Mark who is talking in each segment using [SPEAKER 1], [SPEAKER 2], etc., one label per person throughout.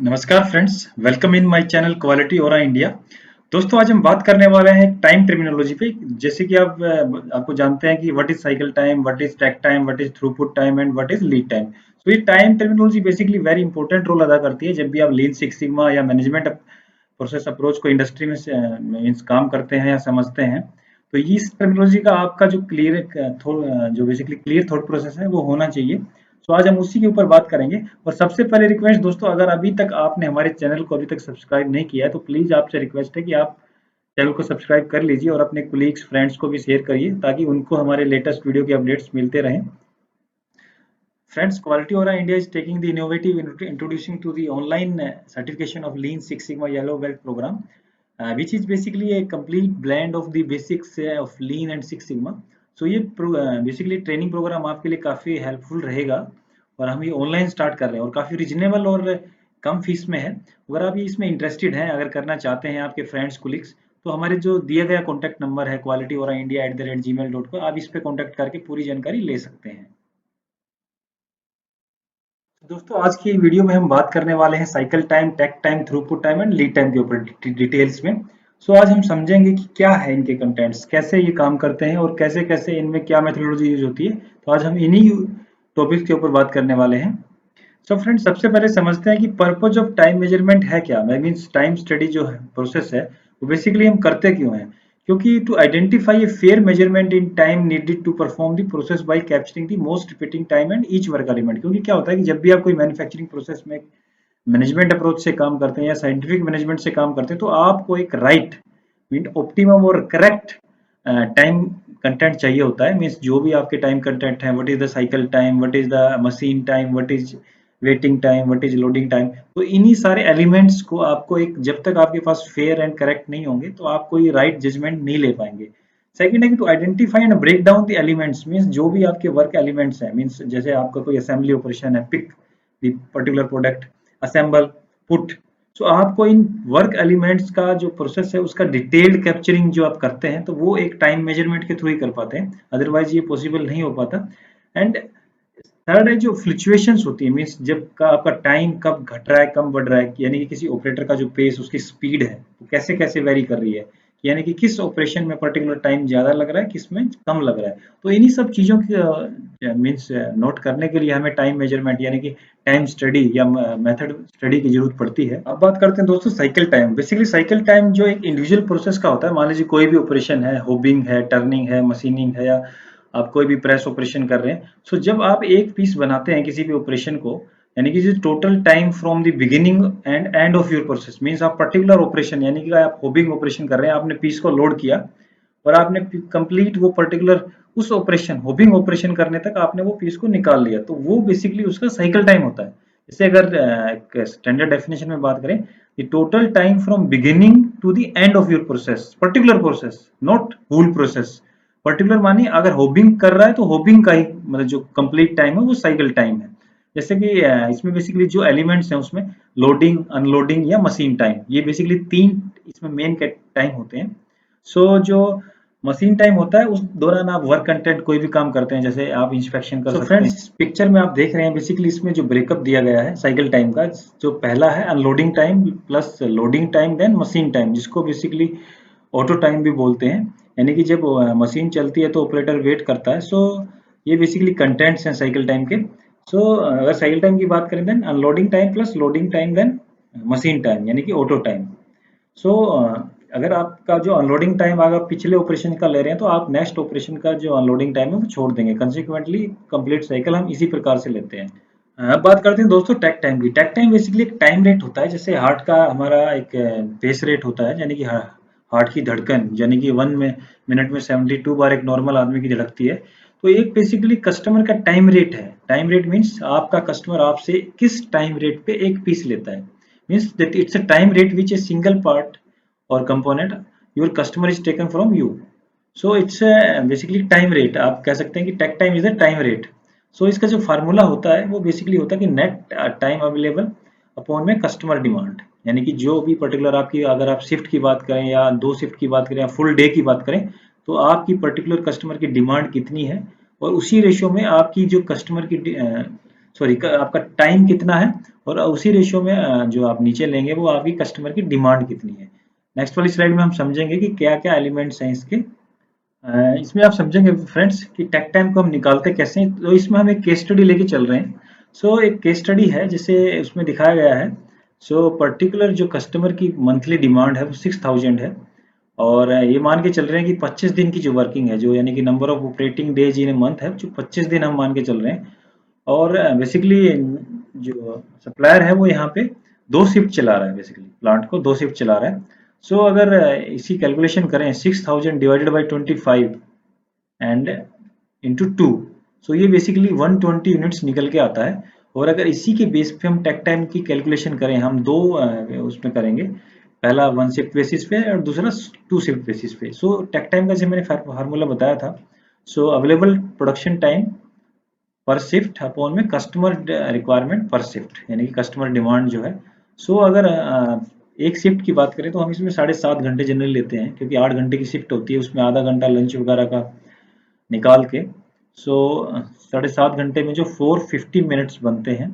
[SPEAKER 1] नमस्कार friends, welcome in my channel quality aura India. दोस्तों, आज हम बात करने वाले हैं टाइम टर्मिनोलॉजी पे। जैसे कि आपको जानते हैं कि what is cycle time, what is takt time, what is throughput time and what is lead time. तो ये time terminology basically very important role अदा करती है जब भी आप लीन सिक्स सिग्मा या मैनेजमेंट प्रोसेस अप्रोच को इंडस्ट्री में मीन्स काम करते हैं या समझते हैं। तो इस टर्मिनोलॉजी का आपका जो जो बेसिकली क्लियर थॉट प्रोसेस है वो होना चाहिए। तो आज हम उसी के ऊपर बात करेंगे। और सबसे पहले रिक्वेस्ट दोस्तों, अगर अभी तक आपने हमारे चैनल को अभी तक सब्सक्राइब नहीं किया है तो प्लीज आपसे रिक्वेस्ट है कि आप चैनल को सब्सक्राइब कर लीजिए और अपने कोलीग्स फ्रेंड्स को भी शेयर करिए ताकि उनको हमारे लेटेस्ट वीडियो के अपडेट्स मिलते रहें। Friends, Quality Aura India is taking the innovative introducing to the online certification of Lean Six Sigma Yellow Belt program, which is basically a complete blend of the basics of Lean and Six Sigma. So ये basically training programme आपके लिए काफ़ी helpful रहेगा और हम ये online start कर रहे हैं और काफ़ी रिजनेबल और कम फीस में है। अगर आप ये इसमें इंटरेस्टेड हैं, अगर करना चाहते हैं आपके फ्रेंड्स कोलिग्स, तो हमारे जो दिया गया कॉन्टैक्ट नंबर है qualityoreindia@gmail.com, आप इस पे कॉन्टैक्ट करके पूरी जानकारी ले सकते हैं। दोस्तों, आज की वीडियो में हम बात करने वाले हैं cycle time, takt time, throughput time and lead time के ऊपर डिटेल्स में। सो आज हम समझेंगे कि क्या है इनके कंटेंट्स, कैसे ये काम करते हैं और कैसे कैसे इनमें क्या मेथोडोलॉजी यूज होती है। तो आज हम इन्हीं टॉपिक्स के ऊपर बात करने वाले हैं। सो फ्रेंड्स, सबसे पहले समझते हैं कि पर्पज ऑफ टाइम मेजरमेंट है क्या। मीन्स टाइम स्टडी जो है प्रोसेस है वो बेसिकली हम करते क्यों हैं। क्योंकि to identify a fair measurement in time needed to perform the process by capturing the most repeating time and each work element. क्योंकि क्या होता है कि जब भी आप कोई मैन्युफैक्चरिंग प्रोसेस में मैनेजमेंट अप्रोच से काम करते हैं या साइंटिफिक मैनेजमेंट से काम करते हैं तो आपको एक राइट मीन ऑप्टिमम और करेक्ट टाइम कंटेंट चाहिए होता है। मीन्स जो भी आपके टाइम कंटेंट है, what is the cycle time, what is the machine time, what is waiting time, what is loading time. तो इन्हीं सारे एलिमेंट्स को आपको एक, जब तक आपके पास फेयर एंड करेक्ट नहीं होंगे तो आप कोई राइट जजमेंट नहीं ले पाएंगे। सेकंड है कि to identify and break down the elements. Means जो भी आपके वर्क एलिमेंट्स हैं, मीन्स जैसे आपका कोई असेंबली ऑपरेशन है, pick the particular product, assemble, put. So आपको इन वर्क एलिमेंट्स का जो प्रोसेस है उसका डिटेल्ड कैप्चरिंग जो आप करते हैं तो वो एक टाइम मेजरमेंट के थ्रू ही कर पाते हैं, अदरवाइज ये पॉसिबल नहीं हो पाता। एंड थर्ड है जो फ्लक्चुएशंस होती है, मीन्स जब का आपका टाइम कब घट रहा है, कम बढ़ रहा है, यानी कि किसी ऑपरेटर का जो पेस, उसकी स्पीड है वो कैसे कैसे वेरी कर रही है, यानी कि किस ऑपरेशन में पर्टिकुलर टाइम ज्यादा लग रहा है, किस में कम लग रहा है। तो इन्हीं सब चीजों की मीन्स नोट करने के लिए हमें टाइम मेजरमेंट यानी कि टाइम स्टडी या मेथड स्टडी की जरूरत पड़ती है। अब बात करते हैं दोस्तों cycle time. Basically cycle time जो एक इंडिविजुअल प्रोसेस का होता है, मान लीजिए कोई भी ऑपरेशन है, होबिंग है, टर्निंग है, मशीनिंग है, या आप कोई भी प्रेस ऑपरेशन कर रहे हैं। सो जब आप एक पीस बनाते हैं किसी भी ऑपरेशन को, यानी कि total time from the beginning and and of your process, means आप पर्टिकुलर ऑपरेशन यानी कि आप होबिंग ऑपरेशन कर रहे हैं, आपने पीस को लोड किया और आपने कंप्लीट वो पर्टिकुलर उस ऑपरेशन, होबिंग ऑपरेशन करने तक आपने वो पीस को निकाल लिया, तो वो बेसिकली उसका साइकिल टाइम होता है। जैसे अगर एक स्टैंडर्ड डेफिनेशन में बात करें, the total time from beginning to the end of your process, particular process, not whole process. Particular मानिए अगर होबिंग कर रहा है तो होबिंग का ही मतलब जो कंप्लीट टाइम है वो साइकिल टाइम है। जैसे कि इसमें बेसिकली जो एलिमेंट्स हैं उसमें लोडिंग, अनलोडिंग या मशीन टाइम, ये बेसिकली तीन इसमें मेन टाइम होते हैं। सो जो मशीन टाइम होता है उस दौरान आप वर्क कंटेंट कोई भी काम करते हैं, जैसे आप इंस्पेक्शन कर सकते हैं। फ्रेंड्स, पिक्चर में आप देख रहे हैं बेसिकली इसमें जो ब्रेकअप दिया गया है साइकिल टाइम का, जो पहला है unloading time plus loading time then machine time, जिसको बेसिकली ऑटो टाइम भी बोलते हैं। यानी कि जब मशीन चलती है तो ऑपरेटर वेट करता है। सो ये बेसिकली कंटेंट्स हैं साइकिल टाइम के। सो अगर साइकिल टाइम की बात करें then unloading time plus loading time then machine time यानी कि ऑटो टाइम। सो अगर आपका जो अनलोडिंग टाइम अगर पिछले ऑपरेशन का ले रहे हैं तो आप नेक्स्ट ऑपरेशन का जो अनलोडिंग टाइम है वो छोड़ देंगे। कंसिक्वेंटली कंप्लीट साइकिल हम इसी प्रकार से लेते हैं। अब बात करते हैं दोस्तों टैक टाइम की। टैक टाइम बेसिकली एक टाइम रेट होता है, जैसे हार्ट का हमारा एक पेस रेट होता है, यानी कि हार्ट की धड़कन, यानी कि 1 मिनट में 72 बार एक नॉर्मल आदमी की धड़कती है। तो एक बेसिकली कस्टमर का टाइम रेट है। टाइम रेट मीन्स आपका कस्टमर आपसे किस टाइम रेट पे एक पीस लेता है। Means that it's a time rate which a single part और component your customer is taken from you. So it's basically time rate, आप कह सकते हैं कि take time is a time rate. So इसका जो फार्मूला होता है वो बेसिकली होता है कि नेट टाइम अवेलेबल अपॉन में कस्टमर डिमांड, यानी कि जो भी पर्टिकुलर आपकी, अगर आप शिफ्ट की बात करें या 2 शिफ्ट की बात करें या फुल डे की बात करें, तो आपकी पर्टिकुलर कस्टमर की डिमांड कितनी है और उसी रेशियो में आपकी जो कस्टमर की सॉरी आपका टाइम कितना है, और उसी रेशियो में जो आप नीचे लेंगे वो आपकी कस्टमर की डिमांड कितनी है। नेक्स्ट वाली स्लाइड में हम समझेंगे कि क्या क्या एलिमेंट्स हैं इसके। इसमें आप समझेंगे फ्रेंड्स कि टेक टाइम को हम निकालते कैसे हैं। तो इसमें हम एक केस स्टडी लेके चल रहे हैं। सो एक केस स्टडी है जिसे उसमें दिखाया गया है। सो पर्टिकुलर जो कस्टमर की मंथली डिमांड है वो 6000 है, और ये मान के चल रहे हैं कि 25 दिन की जो वर्किंग है, जो यानी कि number of operating days in a month है, जो 25 दिन हम मान के चल रहे हैं। और बेसिकली जो सप्लायर है वो यहाँ पे 2 शिफ्ट चला रहा है, बेसिकली प्लांट को 2 शिफ्ट चला रहा है। सो अगर इसी कैलकुलेशन करें 6000 डिवाइडेड बाई 25 एंड इंटू 2, सो ये बेसिकली 120 यूनिट्स निकल के आता है। और अगर इसी के बेस पे हम टेक टाइम की कैलकुलेशन करें, हम दो उसमें करेंगे, पहला 1 शिफ्ट बेसिस पे और दूसरा 2 शिफ्ट बेसिस पे। सो टेक टाइम का जैसे मैंने फार्मूला बताया था, सो अवेलेबल प्रोडक्शन टाइम पर शिफ्ट अपॉन में कस्टमर रिक्वायरमेंट पर शिफ्ट, यानी कि कस्टमर डिमांड जो है। सो अगर एक शिफ्ट की बात करें तो हम इसमें 7.5 घंटे जनरली लेते हैं, क्योंकि 8 घंटे की शिफ्ट होती है, उसमें आधा घंटा लंच वगैरह का निकाल के। सो 7.5 घंटे में जो 450 मिनट्स बनते हैं।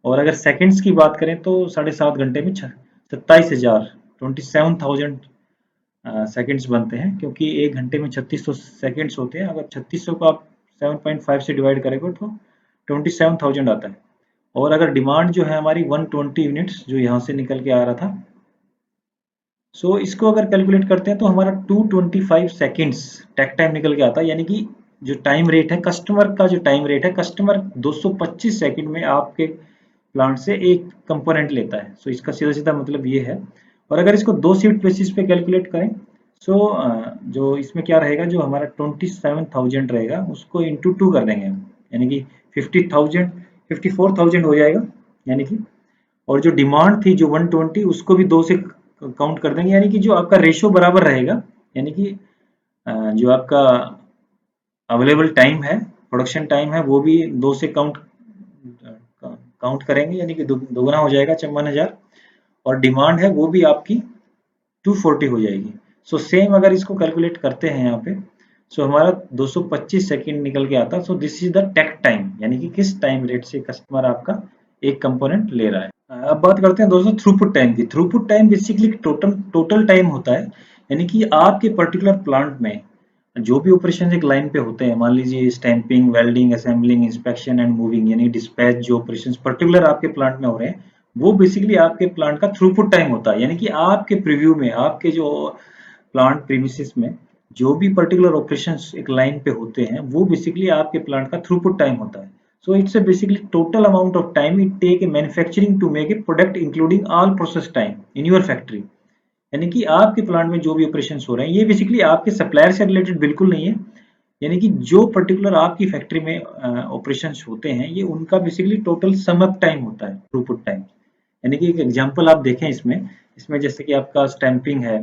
[SPEAKER 1] और अगर सेकंड्स की बात करें तो 7.5 घंटे में 27,000 27,000 सेकंड्स बनते हैं, क्योंकि 1 घंटे में 3600 सेकंड्स होते हैं। अगर 3600 को आप 7.5 से डिवाइड करेंगे तो 27,000 आता है। और अगर डिमांड जो है हमारी 120 यूनिट्स जो यहाँ से निकल के आ रहा था, सो इसको अगर कैलकुलेट करते हैं तो हमारा 225 सेकेंड्स टेक टाइम निकल के आता है। यानी कि जो टाइम रेट है, कस्टमर का जो टाइम रेट है, कस्टमर 225 सेकंड में आपके प्लांट से एक कंपोनेंट लेता है। सो इसका सीधा सीधा मतलब ये है। और अगर इसको 2 शिफ्ट बेसिस पे कैलकुलेट करें, सो जो इसमें क्या रहेगा, जो हमारा 27,000 रहेगा उसको इंटू 2 कर देंगे हम, यानी कि 50,000 54,000 हो जाएगा, यानी कि। और जो डिमांड थी जो 120, उसको भी 2 से काउंट कर देंगे, यानी कि जो आपका रेशियो बराबर रहेगा। यानी कि जो आपका अवेलेबल टाइम है, प्रोडक्शन टाइम है, वो भी 2 से काउंट काउंट करेंगे, यानी कि दोगुना हो जाएगा 54,000। और डिमांड है वो भी आपकी 240 हो जाएगी। सो सेम अगर इसको कैलकुलेट करते हैं यहाँ पे, सो हमारा 225 सेकंड निकल के आता। So this is the takt time, यानी कि किस टाइम रेट से कस्टमर आपका एक कंपोनेंट ले रहा है। अब बात करते हैं दोस्तों थ्रूपुट टाइम की। Throughput time basically total total time होता है, यानी कि आपके पर्टिकुलर प्लांट में जो भी ऑपरेशन एक लाइन पे होते हैं, मान लीजिए stamping, welding, assembling, inspection and moving, यानी डिस्पैच जो ऑपरेशन पर्टिकुलर आपके प्लांट में हो रहे हैं, वो बेसिकली आपके प्लांट का थ्रूपुट टाइम होता है। यानी कि आपके प्रीव्यू में, आपके जो प्लांट प्रीमिसेस में जो भी पर्टिकुलर ऑपरेशंस एक लाइन पे होते हैं, वो बेसिकली आपके प्लांट का थ्रूपुट टाइम होता है। So it's basically total amount of time it take a manufacturing to make a product including all process time in your factory. यानी कि आपके प्लांट में जो भी ऑपरेशन हो रहे हैं, ये बेसिकली आपके सप्लायर से रिलेटेड बिल्कुल नहीं है। यानी कि जो पर्टिकुलर आपकी फैक्ट्री में ऑपरेशन होते हैं, ये उनका basically total sum up time होता है, थ्रूपुट टाइम। यानी कि एक एग्जांपल आप देखें इसमें, जैसे कि आपका स्टैंपिंग है,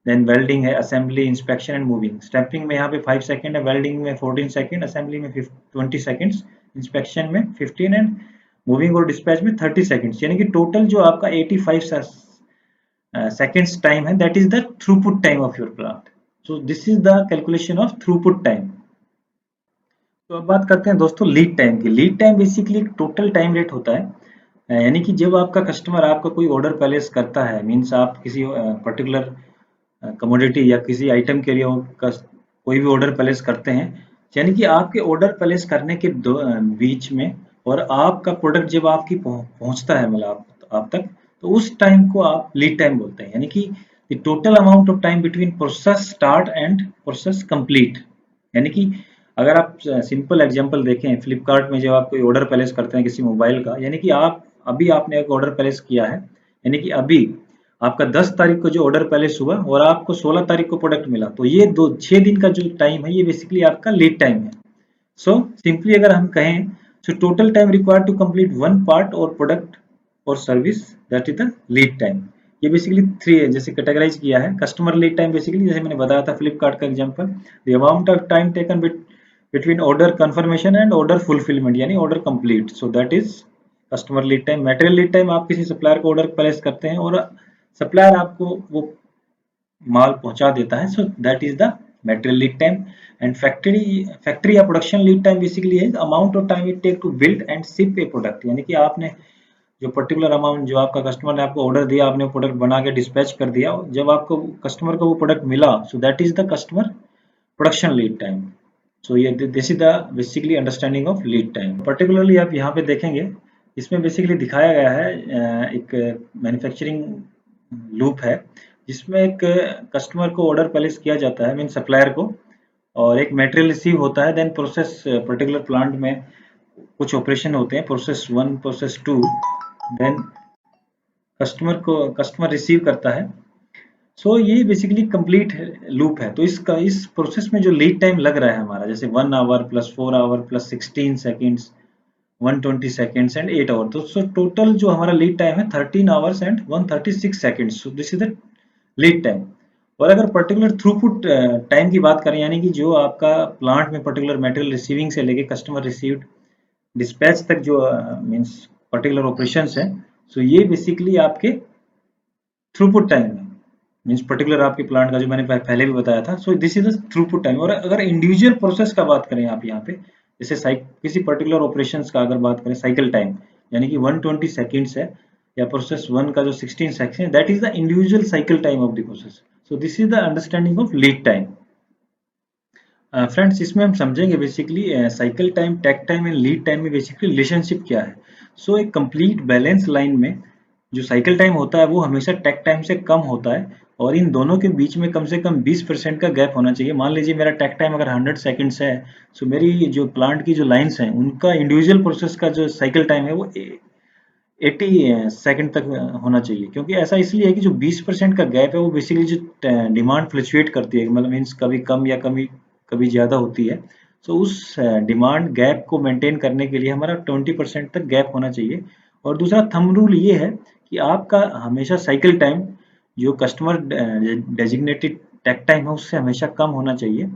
[SPEAKER 1] देन वेल्डिंग है, assembly, inspection and moving. Stamping में यहाँ पे 5 सेकंड है, वेल्डिंग में 14 सेकंड, असेंबली में 20 सेकंड्स, इंस्पेक्शन में 15 एंड मूविंग और डिस्पैच में 30 सेकंड्स। यानी कि टोटल जो आपका 85 seconds time है, that is the throughput time of your plant. So this is the calculation of throughput time. तो अब बात करते हैं दोस्तों लीड टाइम की। Lead time basically total time rate होता है, यानी कि जब आपका कस्टमर आपका कोई ऑर्डर प्लेस करता है, मीन्स आप किसी पर्टिकुलर कमोडिटी या किसी आइटम के लिए कोई भी ऑर्डर प्लेस करते हैं, यानी कि आपके ऑर्डर प्लेस करने के बीच में और आपका प्रोडक्ट जब आपकी पहुंचता है, मतलब आप तक, तो उस टाइम को आप लीड टाइम बोलते हैं। यानी कि the total amount of time between process start and process complete. यानी कि अगर आप सिंपल एग्जांपल देखें, फ्लिपकार्ट में जब आप कोई ऑर्डर प्लेस करते हैं किसी मोबाइल का, यानी कि आप अभी आपने एक ऑर्डर प्लेस किया है, यानी कि अभी आपका 10 तारीख को जो ऑर्डर प्लेस हुआ और आपको 16 तारीख को प्रोडक्ट मिला, तो ये 6 दिन का जो टाइम है, ये बेसिकली आपका लीड टाइम है। सो सिंपली अगर हम कहें, so total time required to complete one part और प्रोडक्ट और service, that is the lead time. ये बेसिकली 3 है, जैसे कैटेगराइज किया है। कस्टमर लीड टाइम बेसिकली जैसे मैंने बताया था फ्लिपकार्ट का example, the amount of time taken between order confirmation and order fulfilment, यानी order complete, so that is customer lead time. Material lead time, आप किसी सप्लायर को ऑर्डर प्लेस करते हैं और सप्लायर आपको वो माल पहुंचा देता है, सो that is the material lead time, and factory या production lead time basically है amount of time it take to build and ship a product। यानी कि आपने जो पर्टिकुलर अमाउंट जो आपका कस्टमर ने आपको ऑर्डर दिया, आपने प्रोडक्ट बना के डिस्पैच कर दिया, जब आपको कस्टमर को वो प्रोडक्ट मिला, so that is the customer production lead time. So ये this is the basically understanding of lead time. Particularly आप यहाँ पे देखेंगे, इसमें बेसिकली दिखाया गया है एक मैन्युफैक्चरिंग लूप है, जिसमें एक कस्टमर को ऑर्डर प्लेस किया जाता है, मीन सप्लायर को, और एक मटेरियल रिसीव होता है, देन प्रोसेस पर्टिकुलर प्लांट में कुछ ऑपरेशन होते हैं, process 1 process 2, then customer receive करता है। सो ये बेसिकली कंप्लीट लूप है। तो इस प्रोसेस में जो लीड टाइम लग रहा है हमारा, जैसे 1 hour plus 4 hour plus 16 seconds, 120 seconds and 8 hour, तो सो टोटल जो हमारा लीड टाइम है 13 hours and 136 seconds. So this is the lead time. और अगर पर्टिकुलर थ्रूपुट टाइम की बात करें, यानी कि जो आपका प्लांट में पर्टिकुलर मटेरियल रिसीविंग से लेके कस्टमर रिसीव्ड डिस्पैच तक जो मींस पर्टिकुलर ऑपरेशंस है, सो ये बेसिकली आपके थ्रूपुट टाइम है, मींस पर्टिकुलर आपके प्लांट का जो मैंने पहले भी बताया था। सो this is the throughput time. और अगर इंडिविजुअल प्रोसेस का बात करें आप यहाँ पे, जैसे किसी पर्टिकुलर ऑपरेशंस का अगर बात करें, साइकिल टाइम यानी कि 120 सेकेंड्स है, या प्रोसेस 1 का जो 16 सेकेंड है, that is the individual cycle time of the process. So this is the understanding of lead time. Friends, इसमें हम समझेंगे basically cycle time, takt time and lead time में बेसिकली रिलेशनशिप क्या है। सो एक कंप्लीट बैलेंस लाइन में जो cycle time होता है वो हमेशा टेक टाइम से कम होता है, और इन दोनों के बीच में कम से कम 20% का गैप होना चाहिए। मान लीजिए मेरा टेक टाइम अगर 100 सेकेंड्स है, सो मेरी जो प्लांट की जो लाइन्स हैं उनका इंडिविजुअल प्रोसेस का जो साइकिल टाइम है वो 80 सेकंड तक होना चाहिए। क्योंकि ऐसा इसलिए है कि जो 20% का गैप है वो बेसिकली जो डिमांड फ्लक्चुएट करती है, मतलब मीन्स कभी कम या कभी ज़्यादा होती है। सो उस डिमांड गैप को मेंटेन करने के लिए हमारा 20% तक गैप होना चाहिए। और दूसरा थंब रूल ये है कि आपका हमेशा साइकिल टाइम जो कस्टमर डेजिग्नेटेड टेक टाइम है उससे हमेशा कम होना चाहिए,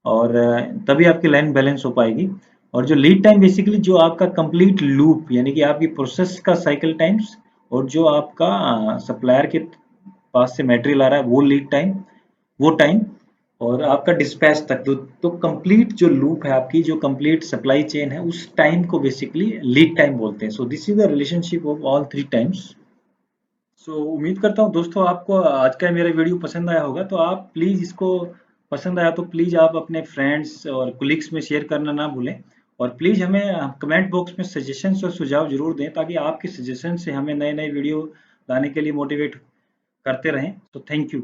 [SPEAKER 1] और तभी आपकी लाइन बैलेंस हो पाएगी। और जो लीड टाइम बेसिकली जो आपका कंप्लीट लूप यानी कि आपकी प्रोसेस का साइकिल टाइम्स, और जो आपका सप्लायर के पास से मटेरियल आ रहा है वो लीड टाइम, वो टाइम, और आपका डिस्पैच तक, तो कंप्लीट जो लूप है आपकी, जो कंप्लीट सप्लाई चेन है, उस टाइम को बेसिकली लीड टाइम बोलते हैं। So this is the relationship of all three times. सो उम्मीद करता हूँ दोस्तों आपको आज का मेरा वीडियो पसंद आया होगा। तो आप प्लीज़ इसको, पसंद आया तो प्लीज़ आप अपने फ्रेंड्स और कुलीग्स में शेयर करना ना भूलें। और प्लीज़ हमें कमेंट बॉक्स में सजेशंस और सुझाव जरूर दें, ताकि आपके सजेशन से हमें नए नए वीडियो लाने के लिए मोटिवेट करते रहें। तो थैंक यू।